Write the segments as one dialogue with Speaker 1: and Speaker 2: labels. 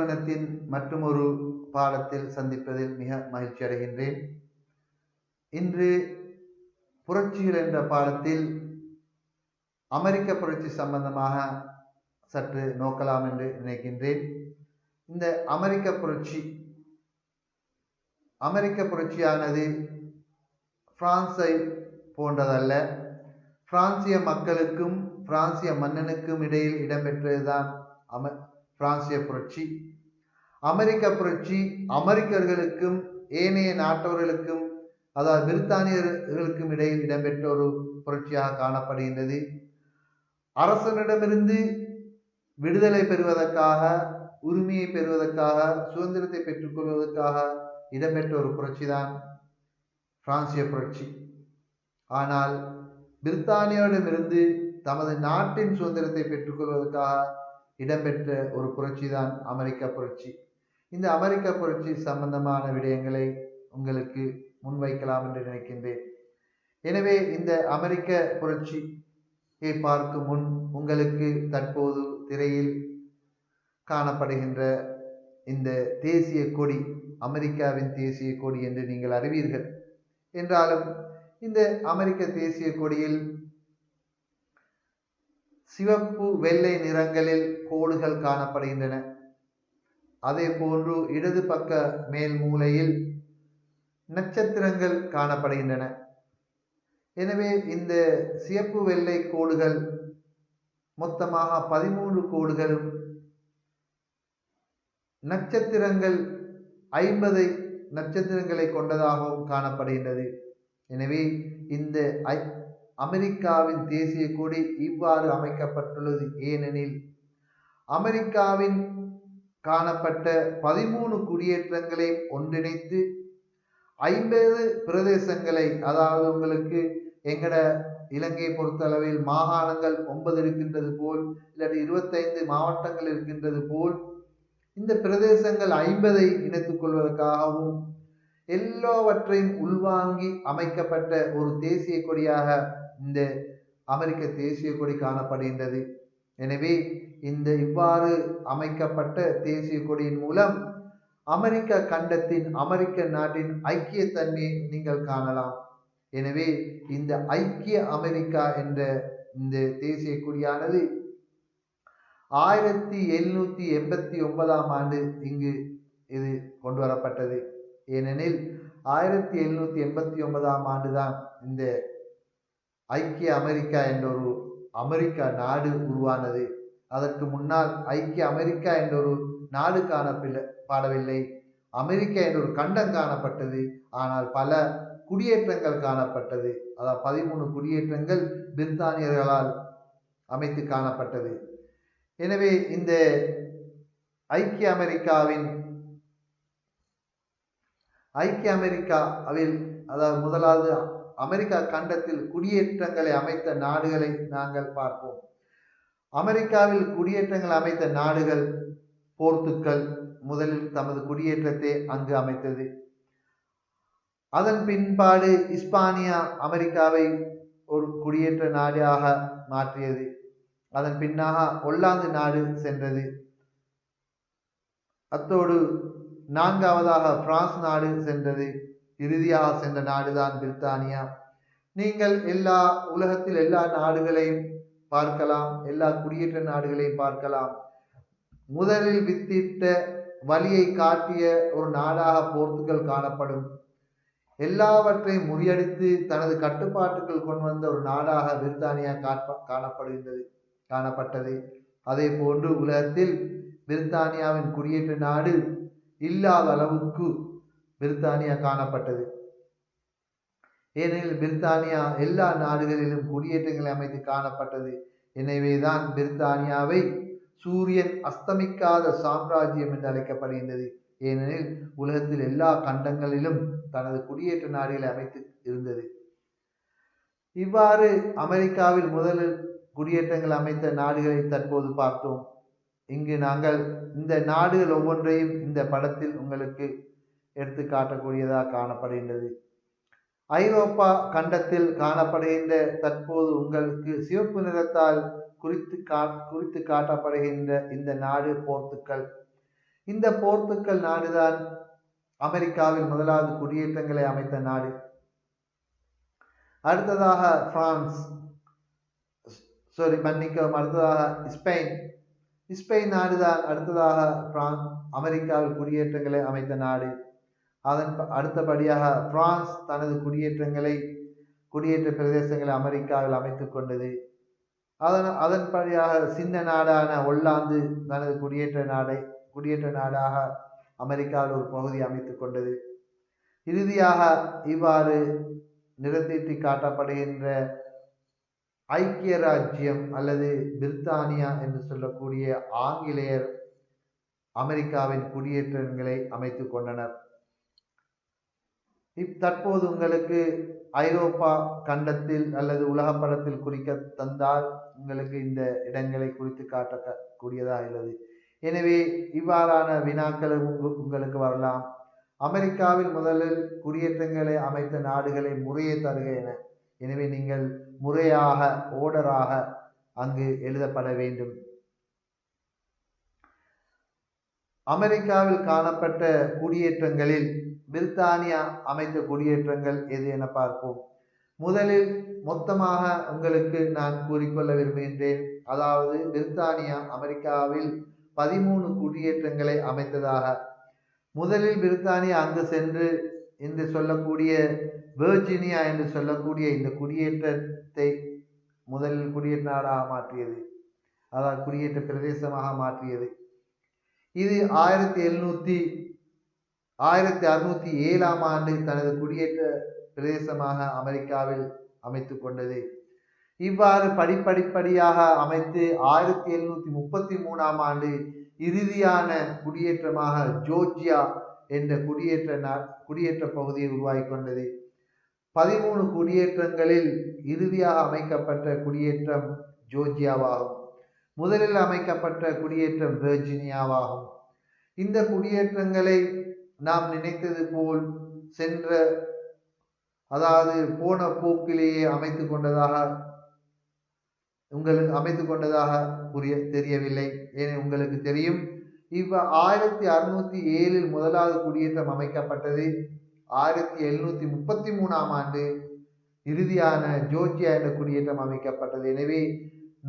Speaker 1: ஜீவனத்தின் மற்றுமொரு பாடத்தில் சந்திப்பதில் மிக மகிழ்ச்சி அடைகின்றேன். இன்று புரட்சிகள் என்ற பாடத்தில் அமெரிக்க புரட்சி சம்பந்தமாக சற்று நோக்கலாம் என்று நினைக்கின்றேன். இந்த அமெரிக்க புரட்சியானது பிரான்ஸை போன்றதல்ல. பிரான்சிய மக்களுக்கும் பிரான்சிய மன்னனுக்கும் இடையில் இடம்பெற்றதுதான் பிரான்சிய புரட்சி. அமெரிக்க புரட்சி அமெரிக்கர்களுக்கும் ஏனைய நாட்டவர்களுக்கும், அதாவது பிரித்தானியர்களுக்கும் இடையில் இடம்பெற்ற ஒரு புரட்சியாக காணப்படுகின்றது. அரசனிடமிருந்து விடுதலை பெறுவதற்காக, உரிமையை பெறுவதற்காக, சுதந்திரத்தை பெற்றுக் கொள்வதற்காக இடம்பெற்ற ஒரு புரட்சி தான் பிரான்சிய புரட்சி. ஆனால் பிரித்தானியாவிடமிருந்து தமது நாட்டின் சுதந்திரத்தை பெற்றுக் கொள்வதற்காக இடம்பெற்ற ஒரு புரட்சி தான் அமெரிக்க புரட்சி. இந்த அமெரிக்க புரட்சி சம்பந்தமான விடயங்களை உங்களுக்கு முன்வைக்கலாம் என்று நினைக்கின்றேன். எனவே இந்த அமெரிக்க புரட்சியை பார்க்கும் முன் உங்களுக்கு தற்போது திரையில் காணப்படுகின்ற இந்த தேசிய கொடி அமெரிக்காவின் தேசிய கொடி என்று நீங்கள் அறிவீர்கள். என்றாலும் இந்த அமெரிக்க தேசிய கொடியில் சிவப்பு வெள்ளை நிறங்களில் கோடுகள் காணப்படுகின்றன. அதே போன்று இடது பக்க மேல் மூலையில் நட்சத்திரங்கள் காணப்படுகின்றன. எனவே இந்த சிவப்பு வெள்ளை கோடுகள் மொத்தமாக 13 கோடுகளும், நட்சத்திரங்கள் 50 நட்சத்திரங்களை கொண்டதாகவும் காணப்படுகின்றது. எனவே இந்த அமெரிக்காவின் தேசிய கொடி இவ்வாறு அமைக்கப்பட்டுள்ளது. ஏனெனில் அமெரிக்காவின் காணப்பட்ட 13 குடியேற்றங்களை ஒன்றிணைத்து 50 பிரதேசங்களை, அதாவது உங்களுக்கு எங்கட இலங்கையை பொறுத்தளவில் மாகாணங்கள் 9 இருக்கின்றது போல், இல்லாட்டி 25 மாவட்டங்கள் இருக்கின்றது போல், இந்த பிரதேசங்கள் 50 இணைத்துக் கொள்வதற்காகவும் எல்லாவற்றையும் உள்வாங்கி அமைக்கப்பட்ட ஒரு தேசிய கொடியாக இந்த அமெரிக்க தேசிய கொடி காணப்படுகின்றது. எனவே இந்த இவ்வாறு அமைக்கப்பட்ட தேசிய கொடியின் மூலம் அமெரிக்க கண்டத்தின், அமெரிக்க நாட்டின் ஐக்கியத்தன்மையை நீங்கள் காணலாம். எனவே இந்த ஐக்கிய அமெரிக்கா என்ற இந்த தேசிய கொடியானது 1789ஆம் ஆண்டு இங்கு இது கொண்டு வரப்பட்டது. ஏனெனில் 1789ஆம் ஆண்டுதான் இந்த ஐக்கிய அமெரிக்கா என்ற ஒரு அமெரிக்கா நாடு உருவானது. அதற்கு முன்னால் ஐக்கிய அமெரிக்கா என்ற ஒரு நாடு காணப்படவில்லை. அமெரிக்கா என்ற ஒரு கண்டம் காணப்பட்டது. ஆனால் பல குடியேற்றங்கள் காணப்பட்டது. அதாவது 13 குடியேற்றங்கள் பிரித்தானியர்களால் அமைத்து காணப்பட்டது. எனவே இந்த ஐக்கிய அமெரிக்காவில், அதாவது முதலாவது அமெரிக்கா கண்டத்தில் குடியேற்றங்களை அமைத்த நாடுகளை நாங்கள் பார்ப்போம். அமெரிக்காவில் குடியேற்றங்கள் அமைத்த நாடுகள் போர்த்துக்கல் முதலில் தமது குடியேற்றத்தை அங்கு அமைத்தது. அதன் பின்பாடு இஸ்பானியா அமெரிக்காவை ஒரு குடியேற்ற நாடாக மாற்றியது. அதன் பின்னாக ஒல்லாந்து நாடு சென்றது. அத்தோடு 4வதாக பிரான்ஸ் நாடு சென்றது. இறுதியாக சென்ற நாடுதான் பிரித்தானியா. நீங்கள் உலகத்தில் எல்லா நாடுகளையும் பார்க்கலாம், எல்லா குடியேற்ற நாடுகளையும் பார்க்கலாம். முதலில் வித்திட்ட வழியை காட்டிய ஒரு நாடாக போர்த்துகல் காணப்படும். எல்லாவற்றையும் முறியடித்து தனது கட்டுப்பாட்டுக்குள் கொண்டு வந்த ஒரு நாடாக பிரித்தானியா காணப்பட்டது. அதே போன்று உலகத்தில் பிரித்தானியாவின் குடியேற்ற நாடு இல்லாத அளவுக்கு பிரித்தானியா காணப்பட்டது. ஏனெனில் பிரித்தானியா எல்லா நாடுகளிலும் குடியேற்றங்களை அமைத்து காணப்பட்டது. எனவேதான் பிரித்தானியாவை சூரியன் அஸ்தமிக்காத சாம்ராஜ்யம் என்று அழைக்கப்படுகின்றது. ஏனெனில் உலகத்தில் எல்லா கண்டங்களிலும் தனது குடியேற்ற நாடுகளை அமைத்து இருந்தது. இவ்வாறு அமெரிக்காவில் முதலில் குடியேற்றங்கள் அமைத்த நாடுகளை தற்போது பார்த்தோம். இங்கு நாங்கள் இந்த நாடுகள் ஒவ்வொன்றையும் இந்த படத்தில் உங்களுக்கு எடுத்து காட்டக்கூடியதாக காணப்படுகின்றது. ஐரோப்பா கண்டத்தில் காணப்படுகின்ற தற்போது உங்களுக்கு சிவப்பு நிறத்தால் குறித்து காட்டப்படுகின்ற இந்த நாடு போர்த்துக்கல். இந்த போர்த்துக்கல் நாடுதான் அமெரிக்காவில் முதலாவது குடியேற்றங்களை அமைத்த நாடு. அடுத்ததாக பிரான்ஸ், அடுத்ததாக ஸ்பெயின் நாடுதான் அடுத்ததாக அமெரிக்காவில் குடியேற்றங்களை அமைத்த நாடு. அதன் அடுத்தபடியாக பிரான்ஸ் தனது குடியேற்ற பிரதேசங்களை அமெரிக்காவில் அமைத்துக் கொண்டது. அதன்படியாக சின்ன நாடான ஒல்லாந்து தனது குடியேற்ற நாடாக அமெரிக்காவில் ஒரு பகுதி அமைத்துக் கொண்டது. இறுதியாக இவ்வாறு நிறந்தீட்டி காட்டப்படுகின்ற ஐக்கிய ராஜ்யம் அல்லது பிரித்தானியா என்று சொல்லக்கூடிய ஆங்கிலேயர் அமெரிக்காவின் குடியேற்றங்களை அமைத்துக் கொண்டனர். தற்போது உங்களுக்கு ஐரோப்பா கண்டத்தில் அல்லது உலக படத்தில் குறிக்க தந்தால் உங்களுக்கு இந்த இடங்களை குறித்து காட்டக்கூடியதாக உள்ளது. எனவே இவ்வாறான வினாக்களும் உங்களுக்கு வரலாம். அமெரிக்காவில் முதலில் குடியேற்றங்களை அமைத்த நாடுகளை முறையே தருக என. எனவே நீங்கள் முறையாக ஓர்டராக அங்கு எழுதப்பட வேண்டும். அமெரிக்காவில் காணப்பட்ட குடியேற்றங்களில் பிரித்தானியா அமைத்த குடியேற்றங்கள் எது என பார்ப்போம். முதலில் மொத்தமாக உங்களுக்கு நான் கூறிக்கொள்ள விரும்புகின்றேன். அதாவது பிரித்தானியா அமெரிக்காவில் 13 குடியேற்றங்களை அமைத்ததாக. முதலில் பிரித்தானியா அங்கு சென்று என்று சொல்லக்கூடிய வெர்ஜீனியா என்று சொல்லக்கூடிய இந்த குடியேற்றத்தை முதலில் குடியேற்ற நாடாக மாற்றியது, அதாவது குடியேற்ற பிரதேசமாக மாற்றியது. இது 1607ஆம் ஆண்டு தனது குடியேற்ற பிரதேசமாக அமெரிக்காவில் அமைத்து கொண்டது. இவ்வாறு படிப்படியாக அமைத்து 1733ஆம் ஆண்டு இறுதியான குடியேற்றமாக ஜோர்ஜியா என்ற குடியேற்ற பகுதியை உருவாக்கி கொண்டது. 13 குடியேற்றங்களில் இறுதியாக அமைக்கப்பட்ட குடியேற்றம் ஜோர்ஜியாவாகும். முதலில் அமைக்கப்பட்ட குடியேற்றம் வெர்ஜீனியாவாகும். இந்த குடியேற்றங்களை நாம் நினைத்தது போல் போன போக்கிலேயே அமைத்துக் கொண்டதாக தெரியவில்லை. ஏனெனில் உங்களுக்கு தெரியும், 1607இல் முதலாவது குடியேற்றம் அமைக்கப்பட்டது. 1733ஆம் ஆண்டு இறுதியான ஜோர்ஜியா என்ற குடியேற்றம் அமைக்கப்பட்டது. எனவே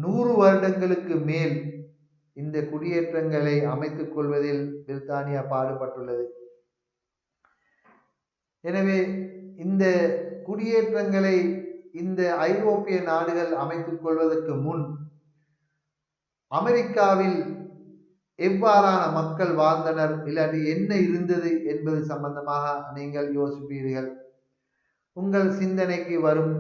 Speaker 1: 100 வருடங்களுக்கு மேல் இந்த குடியேற்றங்களை அமைத்துக் கொள்வதில் பிரித்தானியா பாடுபட்டுள்ளது. எனவே இந்த குடியேற்றங்களை இந்த ஐரோப்பிய நாடுகள் அமைத்துக் கொள்வதற்கு முன் அமெரிக்காவில் எவ்வாறான மக்கள் வாழ்ந்தனர், இல்லாட்டி என்ன இருந்தது என்பது சம்பந்தமாக நீங்கள் யோசிப்பீர்கள். உங்கள் சிந்தனைக்கு வரும்,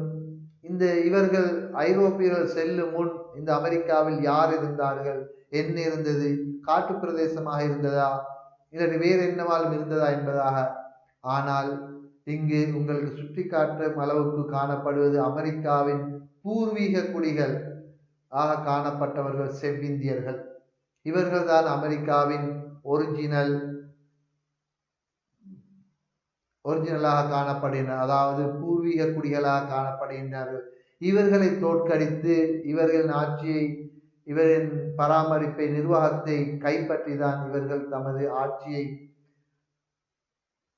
Speaker 1: இவர்கள் ஐரோப்பியர்கள் செல்லும் முன் இந்த அமெரிக்காவில் யார் இருந்தார்கள், என்ன இருந்தது, காட்டு பிரதேசமாக இருந்ததா இல்லாட்டி வேறு என்னவாலும் இருந்ததா என்பதாக. ஆனால் இங்கு உங்களுக்கு சுட்டி காட்டும் அளவுக்கு காணப்படுவது அமெரிக்காவின் பூர்வீக குடிகள் ஆக காணப்பட்டவர்கள் செவ்விந்தியர்கள். இவர்கள் தான் அமெரிக்காவின் ஒரிஜினலாக காணப்படுகின்றனர், அதாவது பூர்வீக குடிகளாக காணப்படுகின்றார்கள். இவர்களை தோற்கடித்து இவர்களின் ஆட்சியை, இவரின் பராமரிப்பை, நிர்வாகத்தை கைப்பற்றிதான் இவர்கள் தமது ஆட்சியை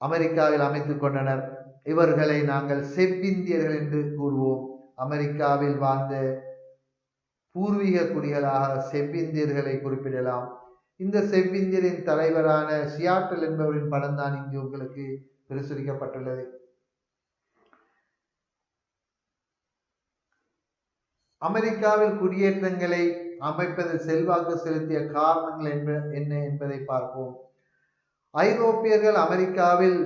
Speaker 1: அமெரிக்காவில் அமைத்துக் கொண்டனர். இவர்களை நாங்கள் செவ்விந்தியர்கள் என்று கூறுவோம். அமெரிக்காவில் வாழ்ந்த பூர்வீக குடிகளாக செவ்விந்தியர்களை குறிப்பிடலாம். இந்த செவ்விந்தியரின் தலைவரான சியாட்டல் என்பவரின் படம் தான் இங்கு உங்களுக்கு பிரசுரிக்கப்பட்டுள்ளது. அமெரிக்காவில் குடியேற்றங்களை அமைப்பதில் செல்வாக்கு செலுத்திய காரணங்கள் என்ன என்பதை பார்ப்போம். ஐரோப்பியர்கள் அமெரிக்காவில்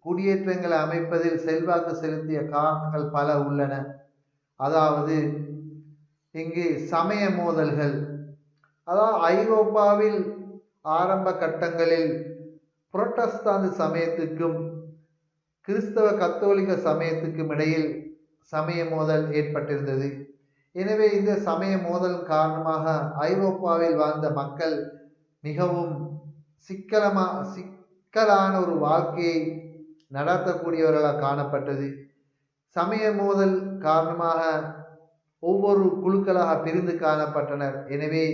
Speaker 1: குடியேற்றங்களை அமைப்பதில் செல்வாக்கு செலுத்திய காரணங்கள் பல உள்ளன. அதாவது இங்கு சமய மோதல்கள், அதாவது ஐரோப்பாவில் ஆரம்ப கட்டங்களில் புரட்டஸ்தாந்து சமயத்துக்கும் கிறிஸ்தவ கத்தோலிக்க சமயத்துக்கும் இடையில் சமய மோதல் ஏற்பட்டிருந்தது. எனவே இந்த சமய மோதல் காரணமாக ஐரோப்பாவில் வாழ்ந்த மக்கள் மிகவும் சிக்கலான ஒரு வாழ்க்கையை நடத்தக்கூடியவர்களாக காணப்பட்டது. சமய மோதல் காரணமாக ஒவ்வொரு குழுக்களாக பிரிந்து காணப்பட்டனர். எனவே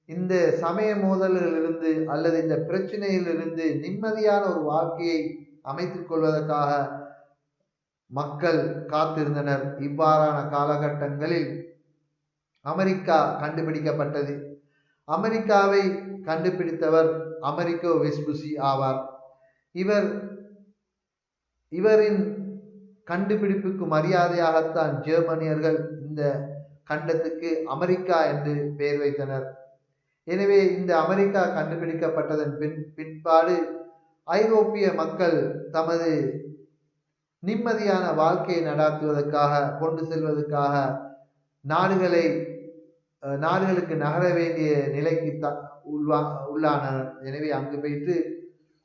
Speaker 1: இந்த சமய மோதல்களிலிருந்து அல்லது இந்த பிரச்சனையிலிருந்து நிம்மதியான ஒரு வாழ்க்கையை அமைத்துக் கொள்வதற்காக மக்கள் காத்திருந்தனர். இவ்வாறான காலகட்டங்களில் அமெரிக்கா கண்டுபிடிக்கப்பட்டது. அமெரிக்காவை கண்டுபிடித்தவர் அமெரிக்கோ வெஸ்புசி ஆவார். இவரின் கண்டுபிடிப்புக்கு மரியாதையாகத்தான் ஜெர்மனியர்கள் இந்த கண்டத்துக்கு அமெரிக்கா என்று பெயர் வைத்தனர். எனவே இந்த அமெரிக்கா கண்டுபிடிக்கப்பட்டதன் பிற்பாடு ஐரோப்பிய மக்கள் தமது நிம்மதியான வாழ்க்கையை நடாத்துவதற்காக கொண்டு செல்வதற்காக நாடுகளுக்கு நகர வேண்டிய நிலைக்கு உள்ளானனர். எனவே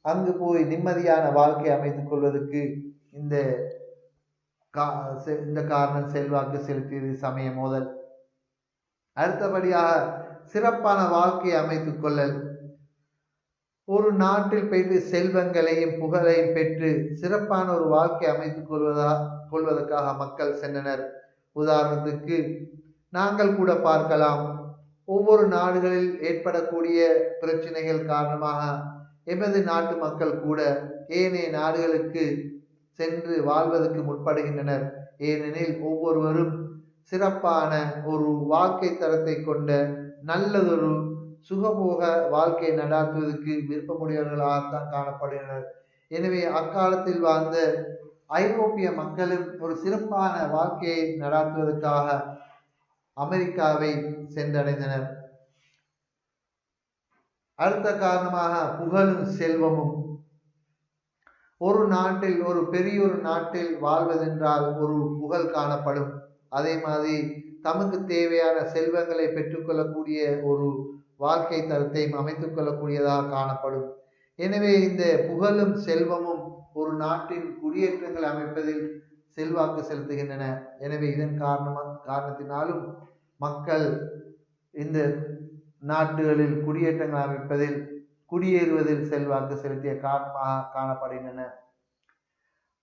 Speaker 1: அங்கு போய் நிம்மதியான வாழ்க்கை அமைத்துக் கொள்வதற்கு இந்த காரணம் செல்வாக்கு செலுத்தியது சமய மோதல். அடுத்தபடியாக சிறப்பான வாழ்க்கையை அமைத்துக் கொள்ளல். ஒரு நாட்டில் போயிட்டு செல்வங்களையும் புகழையும் பெற்று சிறப்பான ஒரு வாழ்க்கை அமைத்துக் கொள்வதற்காக மக்கள் சென்றனர். உதாரணத்துக்கு நாங்கள் கூட பார்க்கலாம், ஒவ்வொரு நாடுகளில் ஏற்படக்கூடிய பிரச்சனைகள் காரணமாக எமது நாட்டு மக்கள் கூட ஏனைய நாடுகளுக்கு சென்று வாழ்வதற்கு முற்படுகின்றனர். ஏனெனில் ஒவ்வொருவரும் சிறப்பான ஒரு வாழ்க்கை தரத்தை கொண்ட நல்லதொரு சுகபோக வாழ்க்கையை நடாத்துவதற்கு விருப்பமுடையவர்களாகத்தான் காணப்படுகின்றனர். எனவே அக்காலத்தில் வாழ்ந்த ஐரோப்பிய மக்களும் ஒரு சிறப்பான வாழ்க்கையை நடாத்துவதற்காக அமெரிக்காவை சென்றடைந்தனர். அடுத்த காரணமாக புகழும் செல்வமும். ஒரு நாட்டில் வாழ்வதென்றால் ஒரு புகழ் காணப்படும். அதே மாதிரி தமக்கு தேவையான செல்வங்களை பெற்றுக்கொள்ளக்கூடிய ஒரு வாழ்க்கை தரத்தை அமைத்துக் கொள்ளக்கூடியதாக காணப்படும். எனவே இந்த புகழும் செல்வமும் ஒரு நாட்டின் குடியேற்றங்களை அமைப்பதில் செல்வாக்கு செலுத்துகின்றன. எனவே இதன் காரணத்தினாலும் மக்கள் இந்த நாடுகளில் குடியேற்றங்கள் அமைப்பதில் குடியேறுவதில் செல்வாக்கு செலுத்திய காரணமாக காணப்படுகின்றன.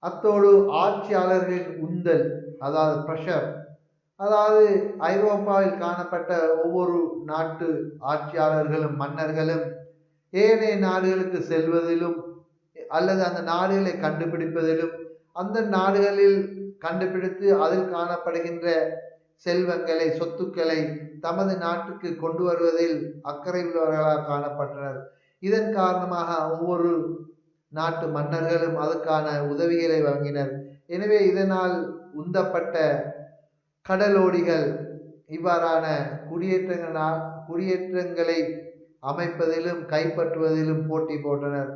Speaker 1: அத்தோடு ஆட்சியாளர்களின் உந்தல், அதாவது பிரஷர், அதாவது ஐரோப்பாவில் காணப்பட்ட ஒவ்வொரு நாட்டு ஆட்சியாளர்களும் மன்னர்களும் ஏனைய நாடுகளுக்கு செல்வதிலும் அல்லது அந்த நாடுகளை கண்டுபிடிப்பதிலும் அந்த நாடுகளில் கண்டுபிடித்து அதில் காணப்படுகின்ற செல்வங்களை சொத்துக்களை தமது நாட்டுக்கு கொண்டு வருவதில் அக்கறை உள்ளவர்களாக காணப்பட்டனர். இதன் காரணமாக ஒவ்வொரு நாட்டு மன்னர்களும் அதற்கான உதவிகளை வழங்கினர். எனவே இதனால் உந்தப்பட்ட கடலோடிகள் இவ்வாறான குடியேற்றங்களை அமைப்பதிலும் கைப்பற்றுவதிலும் போட்டி போட்டனர்.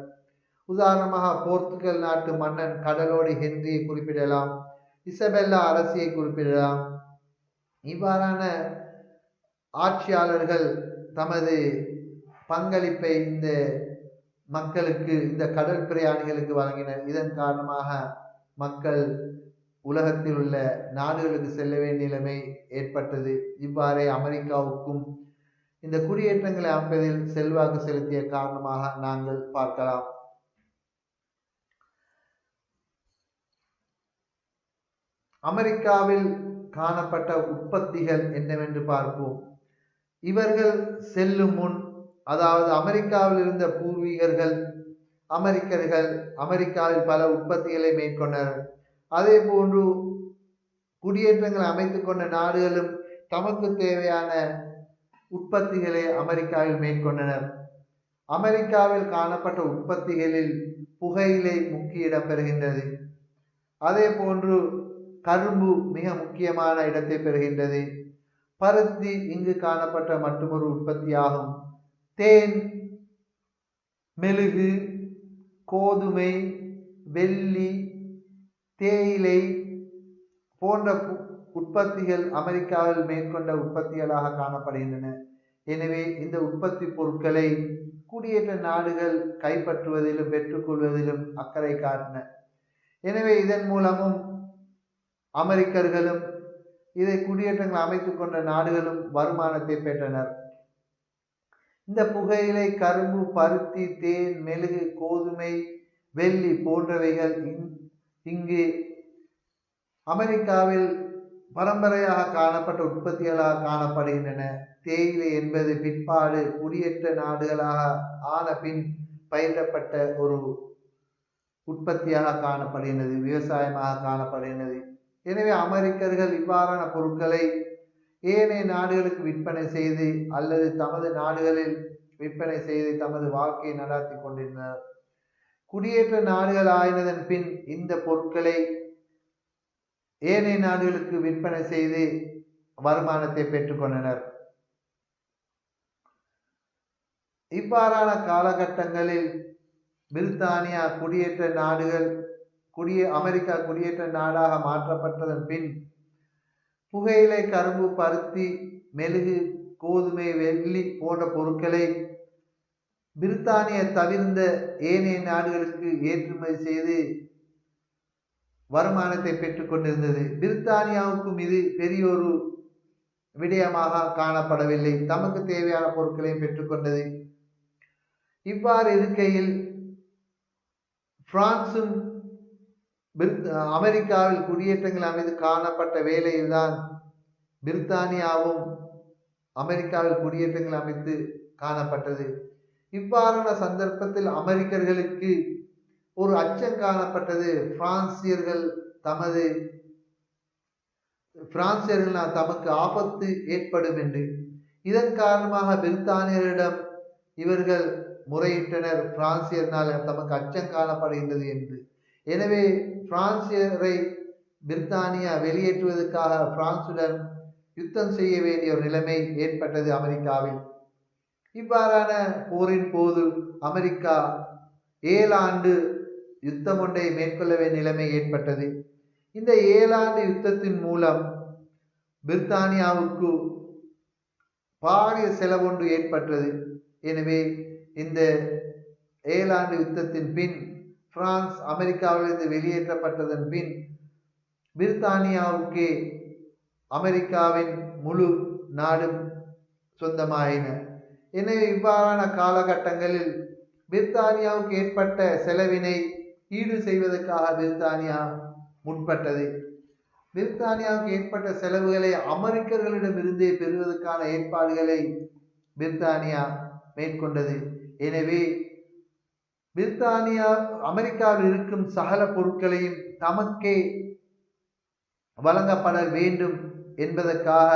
Speaker 1: உதாரணமாக போர்த்துகல் நாட்டு மன்னன் கடலோடி ஹென்ரியை குறிப்பிடலாம், இசபெல்லா அரசியை குறிப்பிடலாம். இவ்வாறான ஆட்சியாளர்கள் தமது பங்களிப்பை இந்த மக்களுக்கு, இந்த கடல் பிரயாணிகளுக்கு வழங்கினர். இதன் காரணமாக மக்கள் உலகத்தில் உள்ள நாடுகளுக்கு செல்ல வேண்டிய நிலைமை ஏற்பட்டது. இவ்வாறே அமெரிக்காவுக்கும் இந்த குடியேற்றங்களை அமைப்பதில் செல்வாக்கு செலுத்திய காரணமாக நாங்கள் பார்க்கலாம். அமெரிக்காவில் காணப்பட்ட உற்பத்திகள் என்னவென்று பார்ப்போம். இவர்கள் செல்லும் முன், அதாவது அமெரிக்காவில் இருந்த பூர்வீகர்கள் அமெரிக்காவில் பல உற்பத்திகளை மேற்கொண்டனர். அதே போன்று குடியேற்றங்களை அமைத்துக் கொண்ட நாடுகளும் தமக்கு தேவையான உற்பத்திகளை அமெரிக்காவில் மேற்கொண்டனர். அமெரிக்காவில் காணப்பட்ட உற்பத்திகளில் புகையிலை முக்கிய இடம் பெறுகின்றது. அதே போன்று கரும்பு மிக முக்கியமான இடத்தை பெறுகின்றது. பருத்தி இங்கு காணப்பட்ட மற்றொரு உற்பத்தியாகும். தேன், மெழுகு, கோதுமை, வெள்ளி, தேயிலை போன்ற உற்பத்திகள் அமெரிக்காவில் மேற்கொண்ட உற்பத்திகளாக காணப்படுகின்றன. எனவே இந்த உற்பத்தி பொருட்களை குடியேற்ற நாடுகள் கைப்பற்றுவதிலும் பெற்றுக்கொள்வதிலும் அக்கறை காட்டின. எனவே இதன் மூலமும் அமெரிக்கர்களும் இதை குடியேற்றங்கள் அமைத்துக் கொண்ட நாடுகளும் வருமானத்தை பெற்றனர். இந்த புகையிலை, கரும்பு, பருத்தி, தேன், மெழுகு, கோதுமை, வெள்ளி போன்றவைகள் இங்கு அமெரிக்காவில் பரம்பரையாக காணப்பட்ட உற்பத்திகளாக காணப்படுகின்றன. தேயிலை என்பது பிற்பாடு குடியேற்ற நாடுகளாக ஆன பின் பயிரிடப்பட்ட ஒரு உற்பத்தியாக காணப்படுகின்றது, விவசாயமாக காணப்படுகின்றது. எனவே அமெரிக்கர்கள் இவ்வாறான பொருட்களை ஏனைய நாடுகளுக்கு விற்பனை செய்து அல்லது தமது நாடுகளில் விற்பனை செய்து தமது வாழ்க்கையை நடாத்தி கொண்டிருந்தனர். குடியேற்ற நாடுகள் ஆயினதன் பின் இந்த பொருட்களை ஏனைய நாடுகளுக்கு விற்பனை செய்து வருமானத்தை பெற்றுக்கொண்டனர். இவ்வாறான காலகட்டங்களில் பிரித்தானியா குடியேற்ற நாடுகள் அமெரிக்கா குடியேற்ற நாடாக மாற்றப்பட்டதன் பின் புகையிலை, கரும்பு, பருத்தி, மெழுகு, கோதுமை, வெள்ளி போன்ற பொருட்களை பிரித்தானியா தவிர்ந்த ஏனைய நாடுகளுக்கு ஏற்றுமதி செய்து வருமானத்தை பெற்றுக் கொண்டிருந்தது. பிரித்தானியாவுக்கும் இது பெரிய ஒரு விடயமாக காணப்படவில்லை, தமக்கு தேவையான பொருட்களை பெற்றுக்கொண்டது. இவ்வாறு இருக்கையில் பிரான்சும் அமெரிக்காவில் குடியேற்றங்கள் அமைந்து காணப்பட்ட வேளையில்தான் பிரித்தானியாவும் அமெரிக்காவில் குடியேற்றங்கள் அமைத்து காணப்பட்டது. இவ்வாறான சந்தர்ப்பத்தில் அமெரிக்கர்களுக்கு ஒரு அச்சம் காணப்பட்டது. பிரான்சியர்களால் தமக்கு ஆபத்து ஏற்படும் என்று. இதன் காரணமாக பிரித்தானியரிடம் இவர்கள் முறையிட்டனர், பிரான்சியர்னால் தமக்கு அச்சம் காணப்படுகின்றது என்று. எனவே பிரான்சியரை பிரித்தானியா வெளியேற்றுவதற்காக பிரான்சுடன் யுத்தம் செய்ய வேண்டிய ஒரு நிலைமை ஏற்பட்டது அமெரிக்காவில். இவ்வாறான போரின் போது அமெரிக்கா 7 ஆண்டு யுத்தம் ஒன்றை மேற்கொள்ள வேண்டிய நிலைமை ஏற்பட்டது. இந்த 7 ஆண்டு யுத்தத்தின் மூலம் பிரித்தானியாவுக்கு பாரிய செலவொன்று ஏற்பட்டது. எனவே இந்த 7 ஆண்டு யுத்தத்தின் பின் பிரான்ஸ் அமெரிக்காவிலிருந்து வெளியேற்றப்பட்டதன் பின் பிரித்தானியாவுக்கு அமெரிக்காவின் முழு நாடும் சொந்தமாயின. எனவே இவ்வாறான காலகட்டங்களில் பிரித்தானியாவுக்கு ஏற்பட்ட செலவினை ஈடு செய்வதற்காக பிரித்தானியா முற்பட்டது. பிரித்தானியாவுக்கு ஏற்பட்ட செலவுகளை அமெரிக்கர்களிடமிருந்தே பெறுவதற்கான ஏற்பாடுகளை பிரித்தானியா மேற்கொண்டது. எனவே பிரித்தானியா அமெரிக்காவில் இருக்கும் சகல பொருட்களையும் தமக்கே வழங்கப்பட வேண்டும் என்பதற்காக,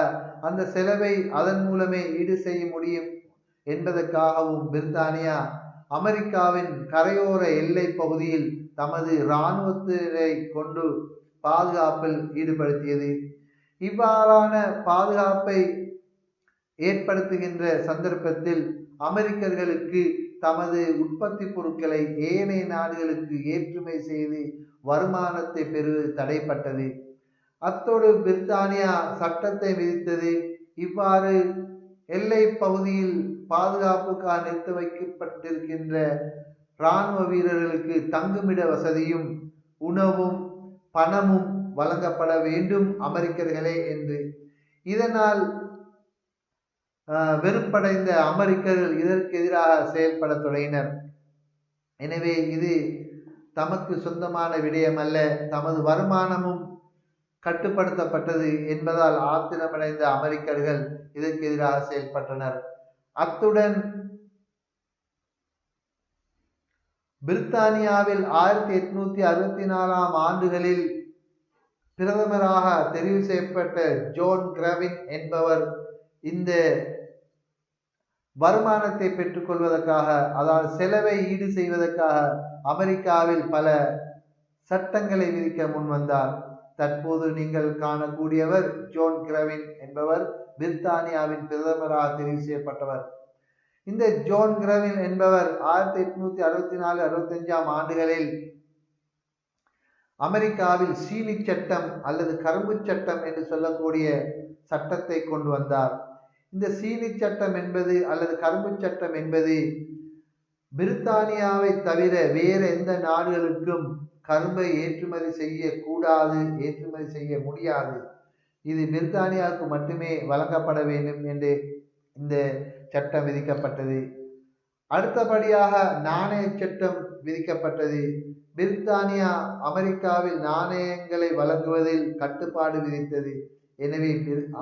Speaker 1: அந்த செலவை அதன் மூலமே ஈடு செய்ய முடியும் என்பதற்காகவும் பிரித்தானியா அமெரிக்காவின் கரையோர எல்லை பகுதியில் தமது இராணுவத்தினரை கொண்டு பாதுகாப்பில் ஈடுபடுத்தியது. இவ்வாறான பாதுகாப்பை ஏற்படுத்துகின்ற சந்தர்ப்பத்தில் அமெரிக்கர்களுக்கு தமது உற்பத்தி பொருட்களை ஏனைய நாடுகளுக்கு ஏற்றுமதி செய்து வருமானத்தை பெறுவது தடைப்பட்டது. அத்தோடு பிரித்தானியா சட்டத்தை விதித்தது. இவ்வாறு எல்லை பகுதியில் பாதுகாப்புக்காக நிறுத்தி வைக்கப்பட்டிருக்கின்ற இராணுவ வீரர்களுக்கு தங்குமிட வசதியும் உணவும் பணமும் வழங்கப்பட வேண்டும் அமெரிக்கர்களே என்று. இதனால் வெறுப்படைந்த அமெரிக்கர்கள் இதற்கு எதிராக செயல்பட தொடங்கினர். எனவே இது தமக்கு சொந்தமான விடயம் அல்ல, தமது வருமானமும் கட்டுப்படுத்தப்பட்டது என்பதால் ஆத்திரமடைந்த அமெரிக்கர்கள் இதற்கு எதிராக செயல்பட்டனர். அத்துடன் பிரித்தானியாவில் 1864 ஆண்டுகளில் பிரதமராக தெரிவு செய்யப்பட்ட ஜோன் கிரவின் என்பவர் இந்த வருமானத்தை பெற்றுக்கொள்வதற்காக, அதாவது செலவை ஈடு செய்வதற்காக அமெரிக்காவில் பல சட்டங்களை விதிக்க முன்வந்தார். தற்போது நீங்கள் காணக்கூடியவர் ஜோன் கிரவின் என்பவர் பிரித்தானியாவின் பிரதமராக தெரிவு செய்யப்பட்டவர். இந்த ஜோன் கிரவின் என்பவர் 1864-65 ஆண்டுகளில் அமெரிக்காவில் சீனி சட்டம் அல்லது கரும்பு சட்டம் என்று சொல்லக்கூடிய சட்டத்தை கொண்டு வந்தார். இந்த சீனி சட்டம் என்பது அல்லது கரும்பு சட்டம் என்பது பிரித்தானியாவை தவிர வேறு எந்த நாடுகளுக்கும் கரும்பை ஏற்றுமதி செய்யக்கூடாது, ஏற்றுமதி செய்ய முடியாது, இது பிரித்தானியாவுக்கு மட்டுமே வழங்கப்பட வேண்டும் என்று இந்த சட்டம் விதிக்கப்பட்டது. அடுத்தபடியாக நாணய சட்டம் விதிக்கப்பட்டது. பிரித்தானியா அமெரிக்காவில் நாணயங்களை வழங்குவதில் கட்டுப்பாடு விதித்தது. எனவே